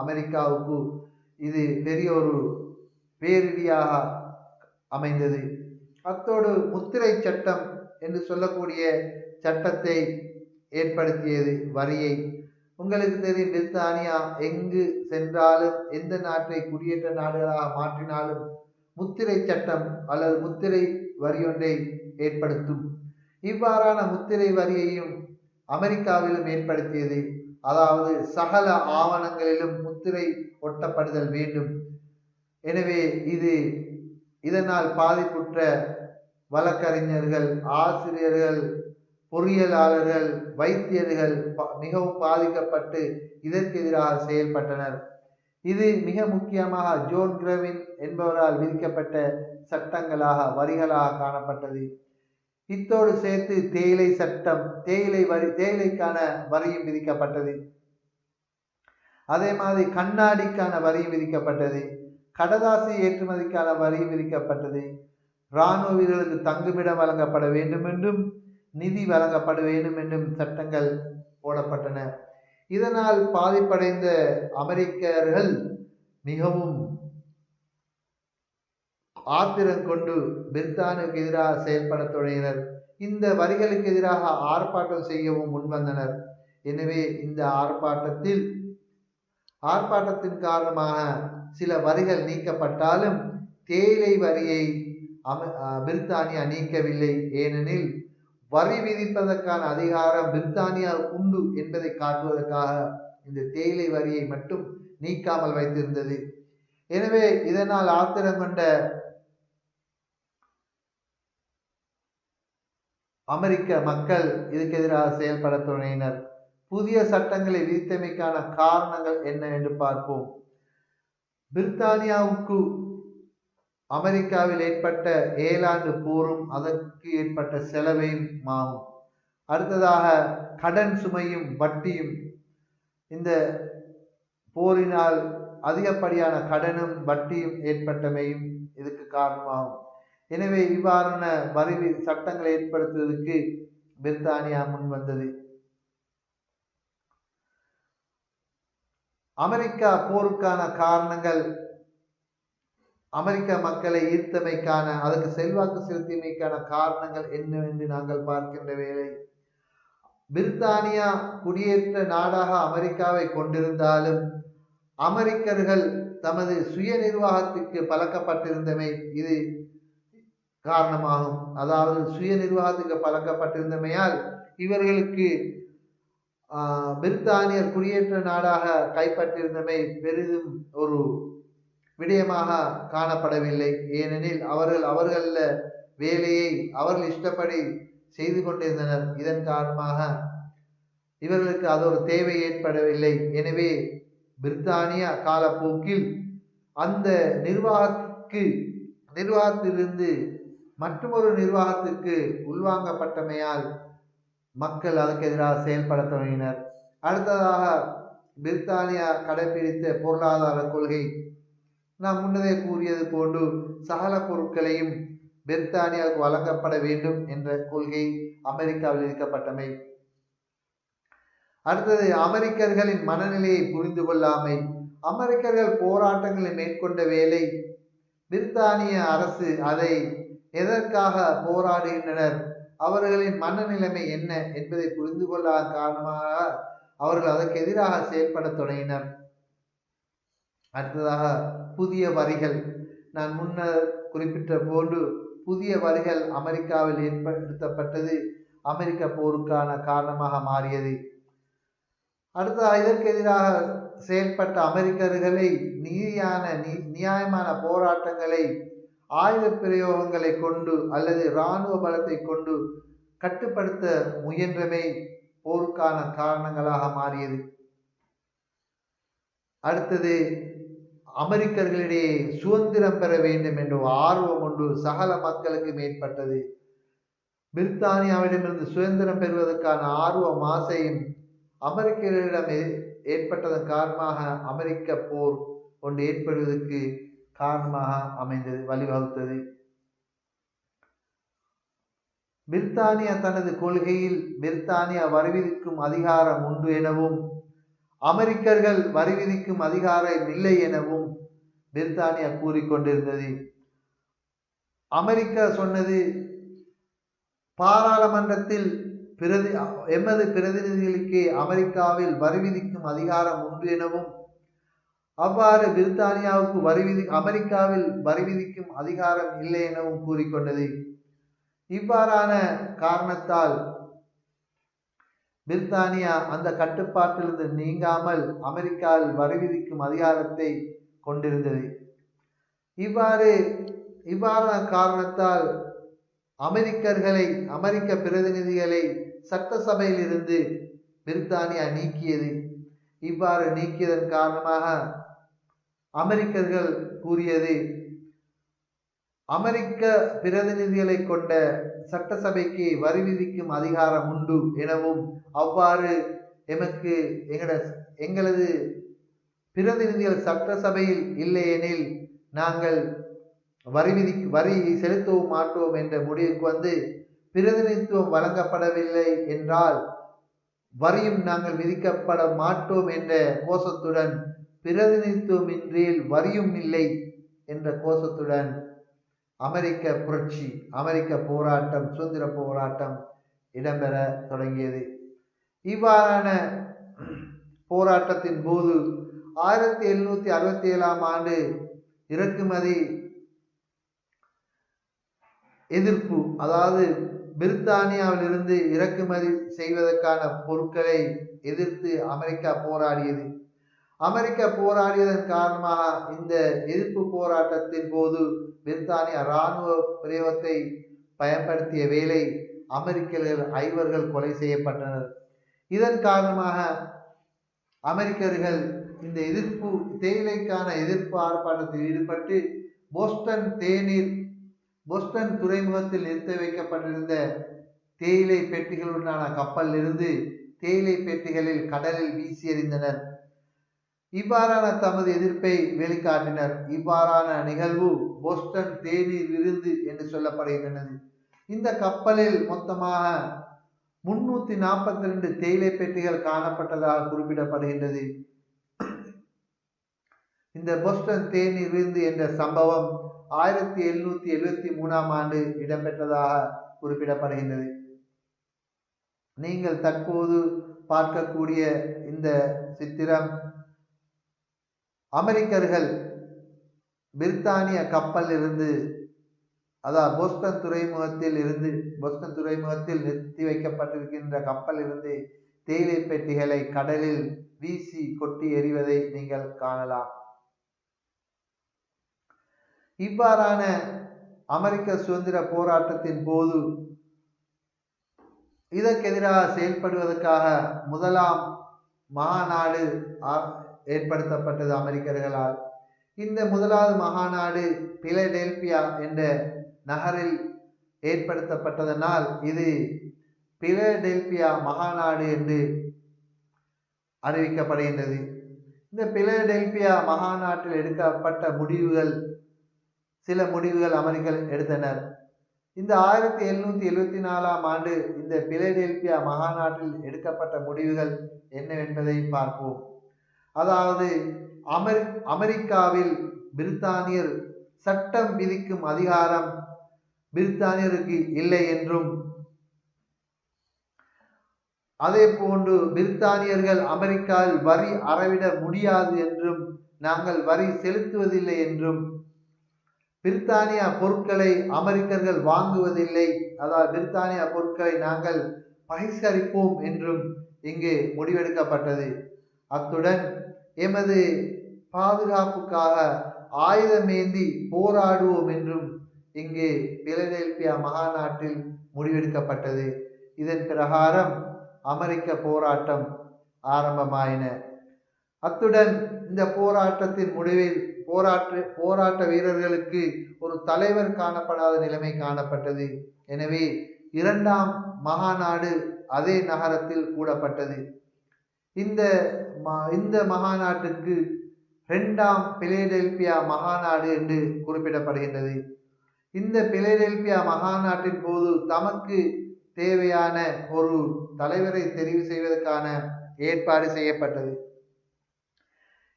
Speaker 1: அமெரிக்காவுக்கு இது பெரிய ஒரு பேரிடியாக அமைந்தது. அத்தோடு முத்திரை சட்டம் என்று சொல்லக்கூடிய சட்டத்தை ஏற்படுத்தியது வரியை. உங்களுக்கு தெரியும், பிரித்தானியா எங்கு சென்றாலும் எந்த நாட்டை குடியேற்ற நாடுகளாக மாற்றினாலும் முத்திரை சட்டம் அல்லது முத்திரை வரி ஒன்றை ஏற்படுத்தும். இவ்வாறான முத்திரை வரியையும் அமெரிக்காவிலும் ஏற்படுத்தியது. அதாவது சகல ஆவணங்களிலும் முத்திரை ஒட்டப்படுதல் வேண்டும். எனவே இதனால் பாதிப்புற்ற வழக்கறிஞர்கள், ஆசிரியர்கள், பொறியியலாளர்கள், வைத்தியர்கள் மிகவும் பாதிக்கப்பட்டு இதற்கு எதிராக செயல்பட்டனர். இது மிக முக்கியமாக ஜோன் கிரவின் என்பவரால் விதிக்கப்பட்ட சட்டங்களாக, வரிகளாக காணப்பட்டது. இத்தோடு சேர்த்து தேயிலை சட்டம், தேயிலைக்கான வரியும் விதிக்கப்பட்டது. அதே மாதிரி கண்ணாடிக்கான வரியும் விதிக்கப்பட்டது. கடதாசி ஏற்றுமதிக்கான வரியும் விதிக்கப்பட்டது. இராணுவ வீரர்களுக்கு தங்குமிடம் வழங்கப்பட வேண்டும் என்றும் நிதி வழங்கப்பட வேண்டும் என்றும் சட்டங்கள் போடப்பட்டன. இதனால் பாதிப்படைந்த அமெரிக்கர்கள் மிகவும் ஆத்திரம் கொண்டு பிரித்தானியாவுக்கு எதிராக செயல்பட தொடங்கினர். இந்த வரிகளுக்கு எதிராக ஆர்ப்பாட்டம் செய்யவும் முன்வந்தனர். எனவே இந்த ஆர்ப்பாட்டத்தின் காரணமாக சில வரிகள் நீக்கப்பட்டாலும் தேயிலை வரியை பிரித்தானியா நீக்கவில்லை. ஏனெனில் வரி விதிப்பதற்கான அதிகாரம் பிரித்தானியா உண்டு என்பதை காட்டுவதற்காக இந்த தேயிலை வரியை மட்டும் நீக்காமல் வைத்திருந்தது. எனவே இதனால் ஆத்திரம் கொண்ட அமெரிக்க மக்கள் இதுக்கு எதிராக செயல்பட தொடங்கினர். புதிய சட்டங்களை விதித்தமைக்கான காரணங்கள் என்ன என்று பார்ப்போம். பிரித்தானியாவுக்கு அமெரிக்காவில் ஏற்பட்ட 7 ஆண்டு போரும் அதற்கு ஏற்பட்ட செலவையும் ஆகும். அடுத்ததாக கடன் சுமையும் வட்டியும். இந்த போரினால் அதிகப்படியான கடனும் வட்டியும் ஏற்பட்டமையும் இதுக்கு காரணமாகும். எனவே இவ்வாறான வரி சட்டங்களை ஏற்படுத்துவதற்கு பிரித்தானியா முன் வந்தது. அமெரிக்கா போருக்கான காரணங்கள், அமெரிக்க மக்களை ஈர்த்தமைக்கான, அதற்கு செல்வாக்கு செலுத்தியமைக்கான காரணங்கள் என்னவென்று நாங்கள் பார்க்கின்ற வேளை, பிரித்தானியா குடியேற்ற நாடாக அமெரிக்காவை கொண்டிருந்தாலும் அமெரிக்கர்கள் தமது சுய நிர்வாகத்திற்கு பழக்கப்பட்டிருந்தமை இது காரணமாகும். அதாவது சுய நிர்வாகத்துக்கு பழக்கப்பட்டிருந்தமையால் இவர்களுக்கு பிரித்தானியர் குடியேற்ற நாடாக கைப்பற்றியிருந்தமை பெரிதும் ஒரு விடயமாக காணப்படவில்லை. ஏனெனில் அவர்கள் வேலையை அவர்கள் இஷ்டப்படி செய்து கொண்டிருந்தனர். இதன் காரணமாக இவர்களுக்கு அது ஒரு தேவை ஏற்படவில்லை. எனவே பிரித்தானியா காலப்போக்கில் அந்த நிர்வாகத்திலிருந்து மற்றொரு நிர்வாகத்திற்கு உள்வாங்கப்பட்டமையால் மக்கள் அதற்கு எதிராக செயல்பட தொடங்கினர். அடுத்ததாக பிரித்தானியா கடைபிடித்த பொருளாதார கொள்கை. நாம் முன்னதே கூறியது போன்று சகல பொருட்களையும் பிரித்தானியாவுக்கு வழங்கப்பட வேண்டும் என்ற கொள்கை அமெரிக்காவில் விதிக்கப்பட்டமை. அடுத்தது அமெரிக்கர்களின் மனநிலையை புரிந்து கொள்ளாமை. அமெரிக்கர்கள் போராட்டங்களை மேற்கொண்ட வேளை பிரித்தானிய அரசு அதை எதற்காக போராடுகின்றனர், அவர்களின் மனநிலைமை என்ன என்பதை புரிந்து கொள்ளாத காரணமாக அவர்கள் அதற்கு எதிராக செயல்பட தொடங்கினர். அடுத்ததாக புதிய வரிகள். நான் முன்னர் குறிப்பிட்ட போன்று புதிய வரிகள் அமெரிக்காவில் ஏற்படுத்தப்பட்டது அமெரிக்க போருக்கான காரணமாக மாறியது. அடுத்ததாக இதற்கு எதிராக செயல்பட்ட அமெரிக்கர்களை நியாயமான போராட்டங்களை ஆயுத பிரயோகங்களை கொண்டு அல்லது இராணுவ பலத்தை கொண்டு கட்டுப்படுத்த முயன்றமை போருக்கான காரணங்களாக மாறியது. அடுத்தது அமெரிக்கர்களிடையே சுதந்திரம் பெற வேண்டும் என்ற ஆர்வம் ஒன்று சகல மக்களுக்கு ஏற்பட்டது. பிரித்தானியாவிடமிருந்து சுதந்திரம் பெறுவதற்கான ஆர்வம் ஆசையும் அமெரிக்கர்களிடம் ஏற்பட்டதன் காரணமாக அமெரிக்க போர் ஒன்று ஏற்படுவதற்கு காரணமாக அமைந்தது, வழிவகுத்தது. பிரித்தானியா தனது கொள்கையில் பிரித்தானியா வரி விதிக்கும் அதிகாரம் உண்டு எனவும் அமெரிக்கர்கள் வரி விதிக்கும் அதிகாரம் இல்லை எனவும் பிரித்தானியா கூறிக்கொண்டிருந்தது. அமெரிக்கா சொன்னது பாராளுமன்றத்தில் எமது பிரதிநிதிகளுக்கு அமெரிக்காவில் வரி விதிக்கும் அதிகாரம் உண்டு எனவும், அவ்வாறு பிரித்தானியாவுக்கு அமெரிக்காவில் வரி விதிக்கும் அதிகாரம் இல்லை எனவும் கூறிக்கொண்டது. இவ்வாறான காரணத்தால் பிரித்தானியா அந்த கட்டுப்பாட்டிலிருந்து நீங்காமல் அமெரிக்காவில் வரி விதிக்கும் அதிகாரத்தை கொண்டிருந்தது. இவ்வாறான காரணத்தால் அமெரிக்க பிரதிநிதிகளை சட்டசபையில் இருந்து பிரித்தானியா நீக்கியது. இவ்வாறு நீக்கியதன் காரணமாக அமெரிக்கர்கள் கூறியது, அமெரிக்க பிரதிநிதிகளை கொண்ட சட்டசபைக்கு வரி விதிக்கும் அதிகாரம் உண்டு எனவும், அவ்வாறு எங்களது பிரதிநிதிகள் சட்டசபையில் இல்லையெனில் நாங்கள் வரி செலுத்தவும் மாட்டோம் என்ற முடிவுக்கு வந்து, பிரதிநிதித்துவம் வழங்கப்படவில்லை என்றால் வரியும் நாங்கள் விதிக்கப்பட மாட்டோம் என்ற கோஷத்துடன், பிரதிநிதித்துவம் இன்றி வரியும் இல்லை என்ற கோஷத்துடன் அமெரிக்க புரட்சி, அமெரிக்க போராட்டம், சுதந்திர போராட்டம் இடம்பெற தொடங்கியது. இவ்வாறான போராட்டத்தின் போது 1767 ஆண்டு இறக்குமதி எதிர்ப்பு, அதாவது பிரித்தானியாவில் இருந்து இறக்குமதி செய்வதற்கான பொருட்களை எதிர்த்து அமெரிக்கா போராடியது. அமெரிக்கா போராடியதன் காரணமாக இந்த எதிர்ப்பு போராட்டத்தின் போது பிரித்தானிய இராணுவ பிரயோகத்தை பயன்படுத்திய வேளை அமெரிக்கர்கள் 5 கொலை செய்யப்பட்டனர். இதன் காரணமாக அமெரிக்கர்கள் இந்த தேயிலைக்கான எதிர்ப்பு ஆர்ப்பாட்டத்தில் ஈடுபட்டு போஸ்டன் துறைமுகத்தில் நிறுத்தி வைக்கப்பட்டிருந்த தேயிலை பெட்டிகளுடனான கப்பலில் இருந்து தேயிலை பெட்டிகளில் கடலில் வீசி எறிந்தனர். இவ்வாறான தமது எதிர்ப்பை வெளிக்காட்டினர். இவ்வாறான நிகழ்வு போஸ்டன் தேநீர் விருந்து என்று சொல்லப்படுகின்றது. இந்த கப்பலில் மொத்தமாக 342 தேயிலை பெட்டிகள் காணப்பட்டதாக குறிப்பிடப்படுகின்றது. இந்த போஸ்டன் தேநீர் விருந்து என்ற சம்பவம் 1773 ஆண்டு இடம்பெற்றதாக குறிப்பிடப்படுகின்றது. நீங்கள் தற்போது பார்க்கக்கூடிய இந்த சித்திரம் அமெரிக்கர்கள் பிரித்தானிய கப்பலில் இருந்து, அதாவது போஸ்டன் துறைமுகத்தில் நிறுத்தி வைக்கப்பட்டிருக்கின்ற கப்பலில் இருந்து தேயிலை பெட்டிகளை கடலில் வீசி கொட்டி எறிவதை நீங்கள் காணலாம். இவ்வாறான அமெரிக்க சுதந்திர போராட்டத்தின் போது இதற்கெதிராக செயல்படுவதற்காக முதலாம் மகாநாடு ஏற்படுத்தப்பட்டது அமெரிக்கர்களால். இந்த முதலாவது மகாநாடு பிலடெல்பியா என்ற நகரில் ஏற்படுத்தப்பட்டதனால் இது பிலடெல்பியா மகாநாடு என்று அறிவிக்கப்படுகின்றது. இந்த பிலடெல்பியா மகாநாட்டில் எடுக்கப்பட்ட சில முடிவுகள் அமெரிக்கர்கள் எடுத்தனர். இந்த 1774 ஆண்டு இந்த பிலடெல்பியா மகாநாட்டில் எடுக்கப்பட்ட முடிவுகள் என்னவென்பதை பார்ப்போம். அதாவது அமெரிக்காவில் பிரித்தானியர் சட்டம் விதிக்கும் அதிகாரம் பிரித்தானியருக்கு இல்லை என்றும், அதே போன்று பிரித்தானியர்கள் அமெரிக்காவில் வரி அறவிட முடியாது என்றும், நாங்கள் வரி செலுத்துவதில்லை என்றும், பிரித்தானியா பொருட்களை அமெரிக்கர்கள் வாங்குவதில்லை, அதாவது பிரித்தானியா பொருட்களை நாங்கள் பகிஷ்கரிப்போம் என்றும் இங்கு முடிவெடுக்கப்பட்டது. அத்துடன் எமது பாதுகாப்புக்காக ஆயுதமேந்தி போராடுவோம் என்றும் இங்கு பிலடெல்பியா மகாநாட்டில் முடிவெடுக்கப்பட்டது. இதன் பிரகாரம் அமெரிக்க போராட்டம் ஆரம்பமாயின. அத்துடன் இந்த போராட்டத்தின் முடிவில் போராட்ட வீரர்களுக்கு ஒரு தலைவர் காணப்படாத நிலைமை காணப்பட்டது. எனவே 2ஆம் மகாநாடு அதே நகரத்தில் கூடப்பட்டது. இந்த மகாநாட்டுக்கு 2ஆம் பிலடெல்பியா மகாநாடு என்று குறிப்பிடப்படுகின்றது. இந்த பிலடெல்பியா மகாநாட்டின் போது தமக்கு தேவையான ஒரு தலைவரை தெரிவு செய்வதற்கான ஏற்பாடு செய்யப்பட்டது.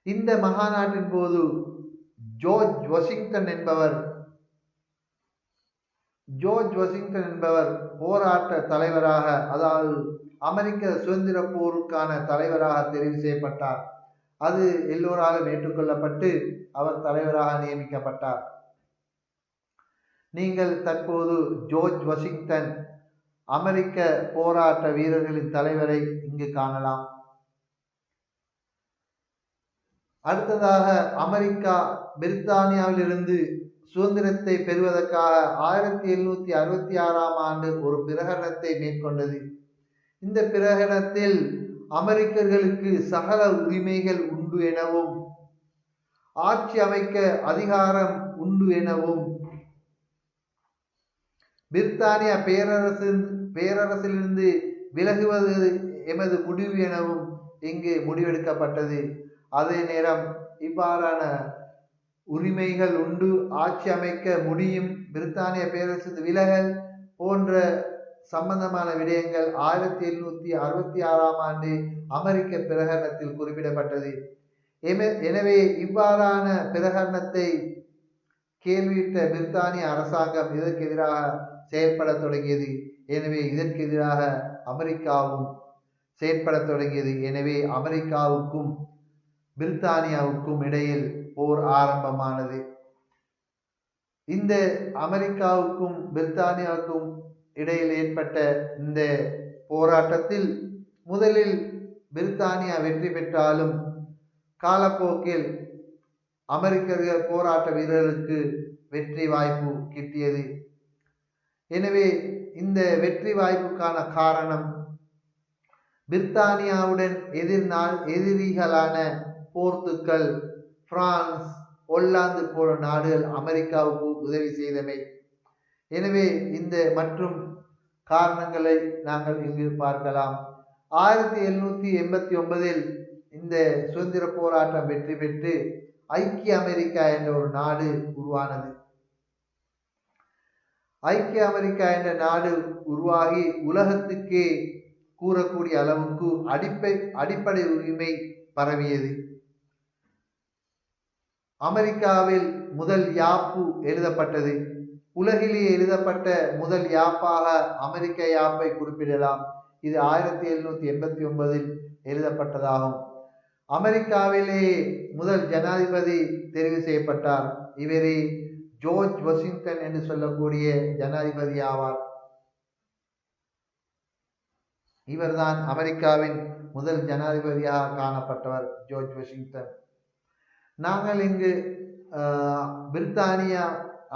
Speaker 1: இந்த மகாநாட்டின் போது ஜார்ஜ் வாஷிங்டன் என்பவர் போராட்ட தலைவராக, அதாவது அமெரிக்க சுதந்திர போருக்கான தலைவராக தெரிவு செய்யப்பட்டார். அது எல்லோராலும் ஏற்றுக்கொள்ளப்பட்டு அவர் தலைவராக நியமிக்கப்பட்டார். நீங்கள் தற்போது ஜார்ஜ் வாஷிங்டன் அமெரிக்க போராட்ட வீரர்களின் தலைவரை இங்கு காணலாம். அடுத்ததாக அமெரிக்கா பிரித்தானியாவிலிருந்து சுதந்திரத்தை பெறுவதற்காக 1766ஆம் ஆண்டு ஒரு பிரகடனத்தை மேற்கொண்டது. இந்த பிரகடனத்தில் அமெரிக்கர்களுக்கு சகல உரிமைகள் உண்டு எனவும் ஆட்சி அமைக்க அதிகாரம் உண்டு எனவும் பிரித்தானிய பேரரசிலிருந்து விலகுவது எமது முடிவு எனவும் இங்கு முடிவெடுக்கப்பட்டது. அதே நேரம் இவ்வாறான உரிமைகள் உண்டு, ஆட்சி அமைக்க முடியும், பிரித்தானிய பேரரசு விலகல் போன்ற சம்பந்தமான விடயங்கள் 1766ஆம் ஆண்டு அமெரிக்க பிரகடனத்தில் குறிப்பிடப்பட்டது. எனவே இவ்வாறான பிரகடனத்தை கேள்வியிட்ட பிரித்தானிய அரசாங்கம் இதற்கு எதிராக செயல்பட தொடங்கியது. எனவே இதற்கு எதிராக அமெரிக்காவும் செயற்பட தொடங்கியது. எனவே அமெரிக்காவுக்கும் பிரித்தானியாவுக்கும் இடையில் போர் ஆரம்பமானது. இந்த அமெரிக்காவுக்கும் பிரித்தானியாவுக்கும் இடையில் ஏற்பட்ட இந்த போராட்டத்தில் முதலில் பிரித்தானியா வெற்றி பெற்றாலும் காலப்போக்கில் அமெரிக்கர்கள் போராட்ட வீரர்களுக்கு வெற்றி வாய்ப்பு கிட்டியது. எனவே இந்த வெற்றி வாய்ப்புக்கான காரணம் பிரித்தானியாவுடன் எதிரிகளான போர்த்துக்கல், பிரான்ஸ், ஒல்லாந்து போன்ற நாடுகள் அமெரிக்காவுக்கு உதவி செய்தமை. எனவே இந்த மற்றும் காரணங்களை நாங்கள் இங்கு பார்க்கலாம். 1789 இந்த சுதந்திர போராட்டம் வெற்றி பெற்று ஐக்கிய அமெரிக்கா என்ற ஒரு நாடு உருவானது. ஐக்கிய அமெரிக்கா என்ற நாடு உருவாகி உலகத்துக்கே கூறக்கூடிய அளவுக்கு அடிப்படை உரிமை பரவியது. அமெரிக்காவில் முதல் யாப்பு எழுதப்பட்டது. உலகிலேயே எழுதப்பட்ட முதல் யாப்பாக அமெரிக்க யாப்பை குறிப்பிடலாம். இது 1789 எழுதப்பட்டதாகும். அமெரிக்காவிலே முதல் ஜனாதிபதி தெரிவு செய்யப்பட்டார். இவரே ஜார்ஜ் வாஷிங்டன் என்று சொல்லக்கூடிய ஜனாதிபதி ஆவார். இவர்தான் அமெரிக்காவின் முதல் ஜனாதிபதியாக காணப்பட்டவர், ஜார்ஜ் வாஷிங்டன். நாங்கள் இங்கு பிரித்தானியா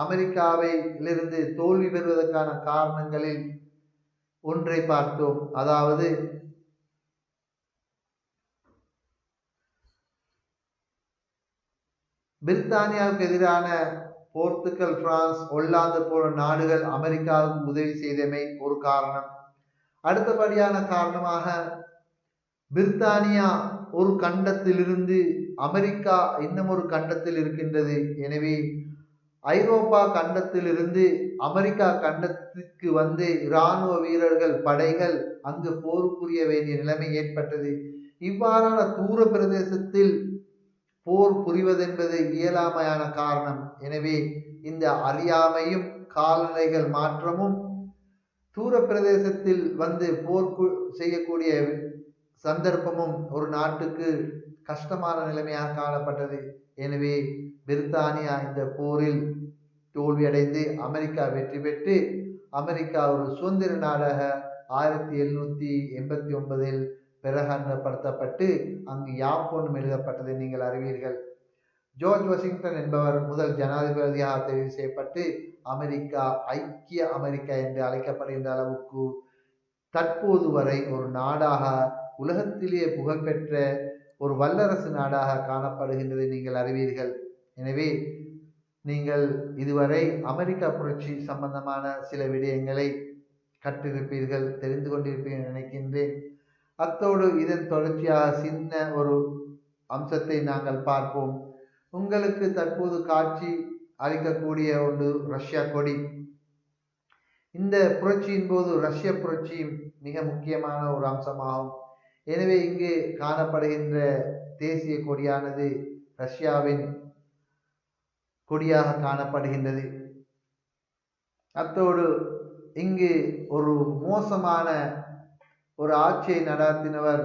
Speaker 1: அமெரிக்காவிலிருந்து தோல்வி பெறுவதற்கான காரணங்களில் ஒன்றை பார்த்தோம். அதாவது பிரித்தானியாவுக்கு எதிரான போர்த்துகல், பிரான்ஸ், ஒல்லாந்து போன்ற நாடுகள் அமெரிக்காவுக்கு உதவி செய்தமை ஒரு காரணம். அடுத்தபடியான காரணமாக பிரித்தானியா ஒரு கண்டத்திலிருந்து அமெரிக்கா இன்னும் ஒரு கண்டத்தில் இருக்கின்றது. எனவே ஐரோப்பா கண்டத்திலிருந்து அமெரிக்கா கண்டத்திற்கு வந்து இராணுவ வீரர்கள், படைகள் அங்கு போர் புரிய வேண்டிய நிலைமை ஏற்பட்டது. இவ்வாறான தூர பிரதேசத்தில் போர் புரிவதென்பது இயலாமையான காரணம். எனவே இந்த அறியாமையும் காலநிலைகள் மாற்றமும் தூர பிரதேசத்தில் வந்து போர் செய்யக்கூடிய சந்தர்ப்பமும் ஒரு நாட்டுக்கு கஷ்டமான நிலைமையாக காணப்பட்டது. எனவே பிரித்தானியா இந்த போரில் தோல்வியடைந்து அமெரிக்கா வெற்றி பெற்று அமெரிக்கா ஒரு சுதந்திர நாடாக 1789 பிரகடனப்படுத்தப்பட்டு அங்கு யாப்பொன்னும் எழுதப்பட்டதை நீங்கள் அறிவீர்கள். ஜார்ஜ் வாஷிங்டன் என்பவர் முதல் ஜனாதிபதியாக தெரிவு செய்யப்பட்டு அமெரிக்கா ஐக்கிய அமெரிக்கா என்று அழைக்கப்படுகின்ற அளவுக்கு தற்போது வரை ஒரு நாடாக, உலகத்திலேயே புகழ்பெற்ற ஒரு வல்லரசு நாடாக காணப்படுகின்றதை நீங்கள் அறிவீர்கள். எனவே நீங்கள் இதுவரை அமெரிக்கா புரட்சி சம்பந்தமான சில விடயங்களை கற்றிருப்பீர்கள், தெரிந்து கொண்டிருப்பீர்கள் நினைக்கின்றேன். அத்தோடு இதன் தொடர்ச்சியாக சின்ன ஒரு அம்சத்தை நாங்கள் பார்ப்போம். உங்களுக்கு தற்போது காட்சி அளிக்கக்கூடிய ஒன்று ரஷ்யா கொடி. இந்த புரட்சியின் போது ரஷ்ய புரட்சி மிக முக்கியமான ஒரு அம்சமாகும். எனவே இங்கு காணப்படுகின்ற தேசிய கொடியானது ரஷ்யாவின் கொடியாக காணப்படுகின்றது. அத்தோடு இங்கு ஒரு மோசமான ஒரு ஆட்சியை நடாத்தினவர்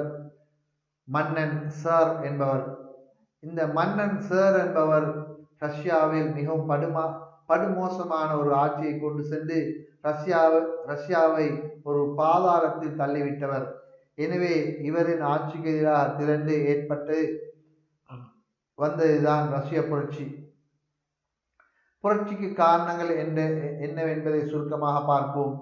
Speaker 1: மன்னன் சார் என்பவர். இந்த மன்னன் சார் என்பவர் ரஷ்யாவில் மிகவும் படுமோசமான ஒரு ஆட்சியை கொண்டு சென்று ரஷ்யாவை ஒரு பாதாளத்தில் தள்ளிவிட்டவர். எனவே இவரின் ஆட்சிக்கு எதிராக திரண்டு ஏற்பட்டு வந்ததுதான் ரஷ்ய புரட்சி. புரட்சிக்கு காரணங்கள் என்னவென்பதை சுருக்கமாக பார்ப்போம்.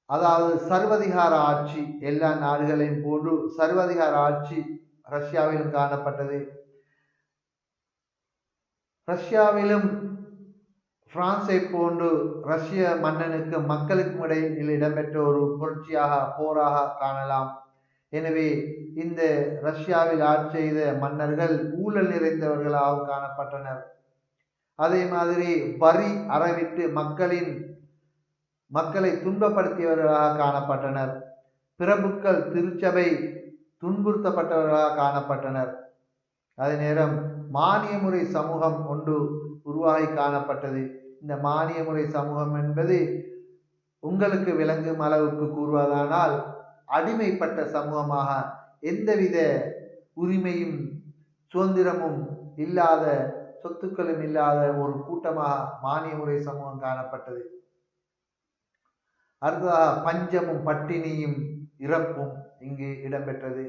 Speaker 1: அதாவது சர்வதிகார ஆட்சி, எல்லா நாடுகளையும் போன்று சர்வதிகார ஆட்சி ரஷ்யாவிலும் காணப்பட்டது. ரஷ்யாவிலும் பிரான்சை போன்று ரஷ்ய மன்னனுக்கு மக்களுக்கும் இடையில் இடம்பெற்ற ஒரு புரட்சியாக போராக காணலாம். எனவே இந்த ரஷ்யாவில் ஆட்சி செய்த மன்னர்கள் ஊழல் நிறைந்தவர்களாக காணப்பட்டனர். அதே மாதிரி வரி அறவிட்டு மக்களை துன்பப்படுத்தியவர்களாக காணப்பட்டனர். பிரபுக்கள் திருச்சபை துன்புறுத்தப்பட்டவர்களாக காணப்பட்டனர். அதே நேரம் மானிய முறை சமூகம் ஒன்று உருவாகி காணப்பட்டது. இந்த மானிய முறை சமூகம் என்பது உங்களுக்கு விளங்கும் அளவுக்கு கூறுவதானால் அடிமைப்பட்ட சமூகமாக, எந்தவித உரிமையும் சுதந்திரமும் இல்லாத, சொத்துக்களும் இல்லாத ஒரு கூட்டமாக மானிய முறை சமூகம் காணப்பட்டது. அடுத்ததாக பஞ்சமும் பட்டினியும் இறப்பும் இங்கு இடம்பெற்றது.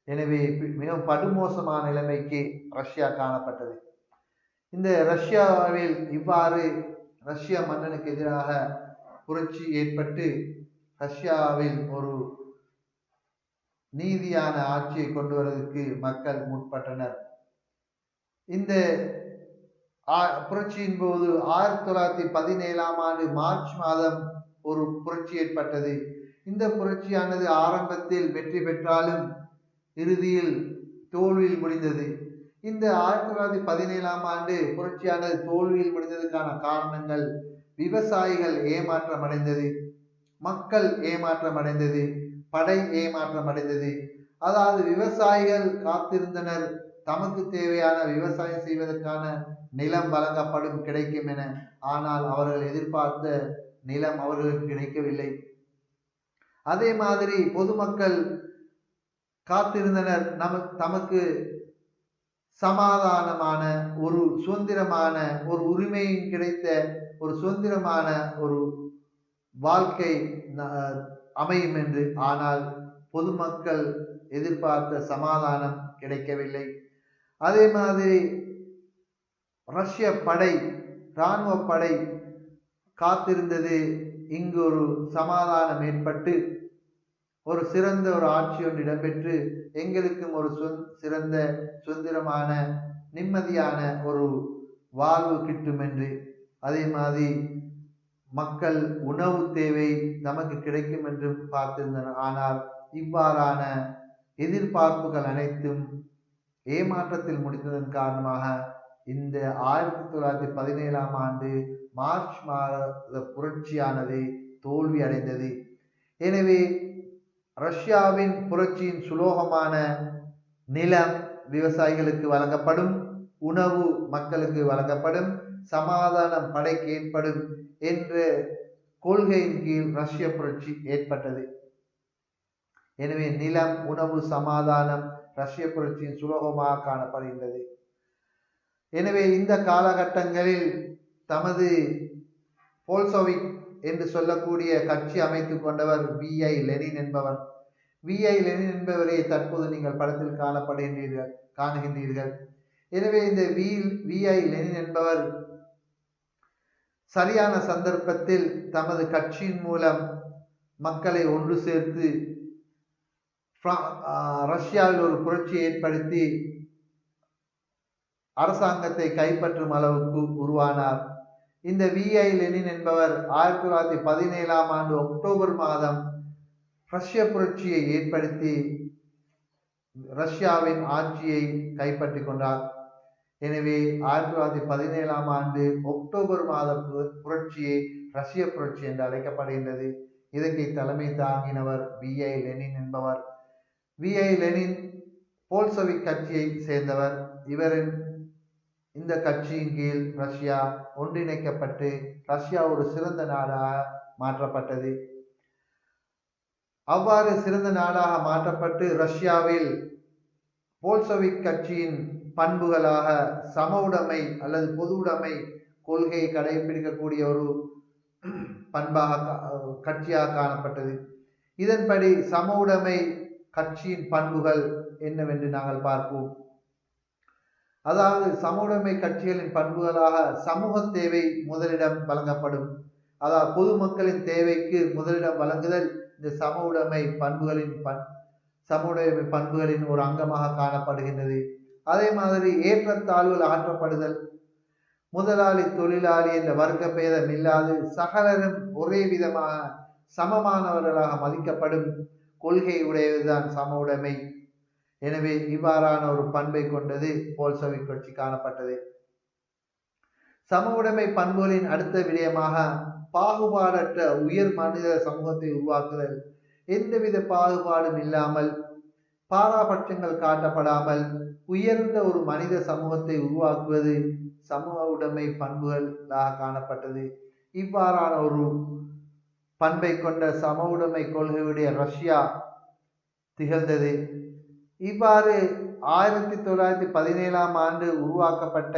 Speaker 1: எனவே மிகவும் படுமோசமான நிலைமைக்கு ரஷ்யா காணப்பட்டது. இந்த ரஷ்யாவில் இவ்வாறு ரஷ்ய மன்னனுக்கு எதிராக புரட்சி ஏற்பட்டு ரஷ்யாவில் ஒரு நீதியான ஆட்சியை கொண்டு வருவதற்கு மக்கள் முற்பட்டனர். இந்த புரட்சியின் போது 1917ஆம் ஆண்டு மார்ச் மாதம் ஒரு புரட்சி ஏற்பட்டது. இந்த புரட்சியானது ஆரம்பத்தில் வெற்றி பெற்றாலும் இறுதியில் தோல்வியில் முடிந்தது. இந்த 1917ஆம் ஆண்டு புரட்சியானது தோல்வியில் முடிந்ததற்கான காரணங்கள் விவசாயிகள் ஏமாற்றம் அடைந்தது, மக்கள் ஏமாற்றம் அடைந்தது, படை ஏமாற்றம் அடைந்தது. அதாவது விவசாயிகள் காத்திருந்தனர், தமக்கு தேவையான விவசாயம் செய்வதற்கான நிலம் வழங்கப்படும், கிடைக்கும் என. ஆனால் அவர்கள் எதிர்பார்த்த நிலம் அவர்களுக்கு கிடைக்கவில்லை. அதே மாதிரி பொதுமக்கள் காத்திருந்தனர், தமக்கு சமாதானமான ஒரு சுதந்திரமான ஒரு உரிமையும் கிடைத்த ஒரு சுதந்திரமான ஒரு வாழ்க்கை அமையும் என்று. ஆனால் பொதுமக்கள் எதிர்பார்த்த சமாதானம் கிடைக்கவில்லை. அதே மாதிரி ரஷ்ய படை, இராணுவ படை காத்திருந்தது, இங்கு ஒரு சமாதானம் ஏற்பட்டு ஒரு சிறந்த ஒரு ஆட்சி ஒன்று இடம்பெற்று எங்களுக்கும் ஒரு சிறந்த சுதந்திரமான நிம்மதியான ஒரு வாழ்வு கிட்டும் என்று. அதே மாதிரி மக்கள் உணவு தேவை நமக்கு கிடைக்கும் என்று பார்த்திருந்தனர். ஆனால் இவ்வாறான எதிர்பார்ப்புகள் அனைத்தும் ஏமாற்றத்தில் முடிந்ததன் காரணமாக இந்த 1917ஆம் ஆண்டு மார்ச் மாத புரட்சியானது தோல்வி அடைந்தது. எனவே ரஷ்யாவின் புரட்சியின் சுலோகமான நிலம் விவசாயிகளுக்கு வழங்கப்படும், உணவு மக்களுக்கு வழங்கப்படும், சமாதானம் படைக்கு ஏற்படும் என்ற கொள்கையின் கீழ் ரஷ்ய புரட்சி ஏற்பட்டது. எனவே நிலம், உணவு, சமாதானம் ரஷ்ய புரட்சியின் சுலோகமாக காணப்படுகின்றது. எனவே இந்த காலகட்டங்களில் தமது போல்சோவிக் என்று சொல்லக்கூடிய கட்சி அமைத்துக் கொண்டவர் V.I. லெனின் என்பவர். V.I. லெனின் என்பவரை தற்போது நீங்கள் படத்தில் காணுகின்றீர்கள். எனவே இந்த V.I. லெனின் என்பவர் சரியான சந்தர்ப்பத்தில் தமது கட்சியின் மூலம் மக்களை ஒன்று சேர்த்து ரஷ்யாவில் ஒரு புரட்சியை ஏற்படுத்தி அரசாங்கத்தை கைப்பற்றும் அளவுக்கு உருவானார். இந்த V.I. லெனின் என்பவர் 1917ஆம் ஆண்டு அக்டோபர் மாதம் ரஷ்ய புரட்சியை ஏற்படுத்தி ரஷ்யாவின் ஆட்சியை கைப்பற்றி கொண்டார். எனவே 1917ஆம் ஆண்டு அக்டோபர் மாத புரட்சியை ரஷ்ய புரட்சி என்று அழைக்கப்படுகின்றது. இதற்கு தலைமை தாங்கினவர் V.I. லெனின் என்பவர். V.I. லெனின் போல்செவிக் கட்சியை சேர்ந்தவர். இவரின் இந்த கட்சியின் கீழ் ரஷ்யா ஒன்றிணைக்கப்பட்டு ரஷ்யா ஒரு சிறந்த நாடாக மாற்றப்பட்டது. அவ்வாறு சிறந்த நாடாக மாற்றப்பட்டு ரஷ்யாவில் போல்செவிக் கட்சியின் பண்புகளாக சம உடைமை அல்லது பொது உடைமை கொள்கையை கடைபிடிக்கக்கூடிய ஒரு கட்சியாக காணப்பட்டது. இதன்படி சம உடைமை கட்சியின் பண்புகள் என்னவென்று நாங்கள் பார்ப்போம். அதாவது சம உடைமை கட்சிகளின் பண்புகளாக சமூக தேவை முதலிடம் வழங்கப்படும். அதாவது பொதுமக்களின் தேவைக்கு முதலிடம் வழங்குதல் இந்த சம உடைமை பண்புகளின் ஒரு அங்கமாக காணப்படுகின்றது. அதே மாதிரி ஏற்றத்தாழ்வுகள் அகற்றப்படுதல், முதலாளி தொழிலாளி என்ற வர்க்க பேதம் இல்லாது சகலரும் ஒரே விதமாக சமமானவர்களாக மதிக்கப்படும் கொள்கை உடையதுதான் சம உடைமை. எனவே இவ்வாறான ஒரு பண்பை கொண்டது போல்செவிக் கட்சி காணப்பட்டது. சம உடைமை பண்புகளின் அடுத்த விடயமாக பாகுபாடற்ற உயர் மனித சமூகத்தை உருவாக்குதல். எந்தவித பாகுபாடும் இல்லாமல், பாராபட்சங்கள் காட்டப்படாமல் உயர்ந்த ஒரு மனித சமூகத்தை உருவாக்குவது சமூக உடைமை பண்புகளாக காணப்பட்டது. இவ்வாறான ஒரு பண்பை கொண்ட சம உடைமை கொள்கையுடைய ரஷ்யா திகழ்ந்தது. இவ்வாறு 1917ஆம் ஆண்டு உருவாக்கப்பட்ட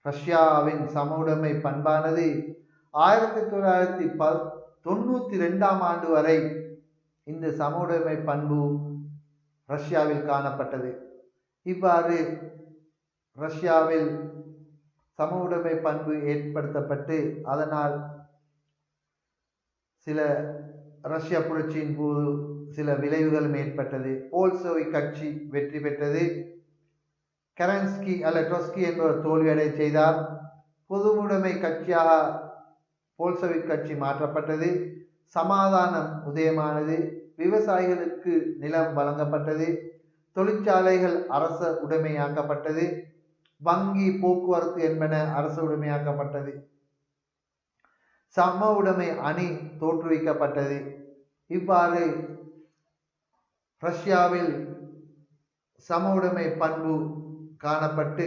Speaker 1: ரஷ்யாவின் சம உடைமை பண்பானது 1992ஆம் ஆண்டு வரை இந்த சம உடைமை பண்பு ரஷ்யாவில் காணப்பட்டது. இவ்வாறு ரஷ்யாவில் சம உடைமை பண்பு ஏற்படுத்தப்பட்டு அதனால் சில ரஷ்ய புரட்சியின் போது சில விளைவுகளும் ஏற்பட்டது. போல்செவிக் கட்சி வெற்றி பெற்றது. கெரன்ஸ்கி அல்லது ட்ரொட்ஸ்கி என்பவர் தோல்வியடை செய்தார். பொதுவுடைமை கட்சியாக போல்செவிக் கட்சி மாற்றப்பட்டது. சமாதானம் உதயமானது. விவசாயிகளுக்கு நிலம் வழங்கப்பட்டது. தொழிற்சாலைகள் அரச உடைமையாக்கப்பட்டது. வங்கி, போக்குவரத்து என்பன அரசு உடைமையாக்கப்பட்டது. சம உடைமை அணி தோற்றுவிக்கப்பட்டது. இவ்வாறு ரஷ்யாவில் சம உடைமை பண்பு காணப்பட்டு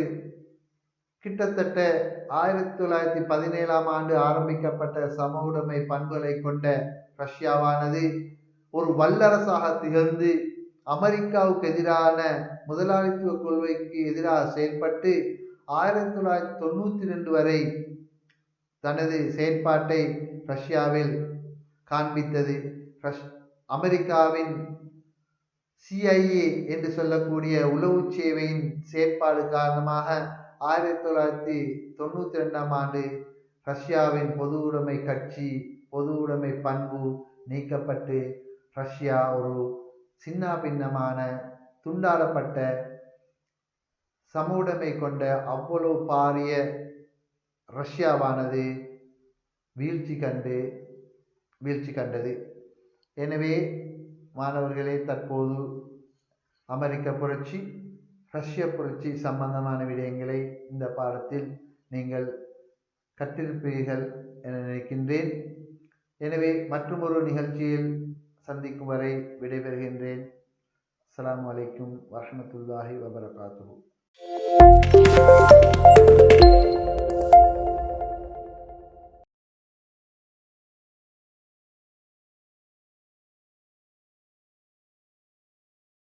Speaker 1: கிட்டத்தட்ட 1917ஆம் ஆண்டு ஆரம்பிக்கப்பட்ட சம உடைமை பண்புகளை கொண்ட ரஷ்யாவானது ஒரு வல்லரசாக திகழ்ந்து அமெரிக்காவுக்கு எதிரான முதலாளித்துவ கொள்கைக்கு எதிராக செயல்பட்டு 1992 வரை தனது செயற்பாட்டை ரஷ்யாவில் காண்பித்தது. அமெரிக்காவின் CIA என்று சொல்லக்கூடிய உளவு சேவையின் செயற்பாடு காரணமாக 1992ஆம் ஆண்டு ரஷ்யாவின் பொது உடைமை கட்சி, பொது உடைமை பண்பு நீக்கப்பட்டு ரஷ்யா ஒரு சின்ன பின்னமான துண்டாடப்பட்ட சம உடைமை கொண்ட அவ்வளவு பாரிய ரஷ்யாவானது வீழ்ச்சி கண்டது. எனவே மாணவர்களே, தற்போது அமெரிக்க புரட்சி, ரஷ்ய புரட்சி சம்பந்தமான விடயங்களை இந்த பாடத்தில் நீங்கள் கற்றிருப்பீர்கள் என நினைக்கின்றேன். எனவே மற்றொரு நிகழ்ச்சியில் சந்திக்கும் வரை விடைபெறுகின்றேன். அஸ்ஸலாமு அலைக்கும் வரஹ்மத்துல்லாஹி வபரகாத்துஹு.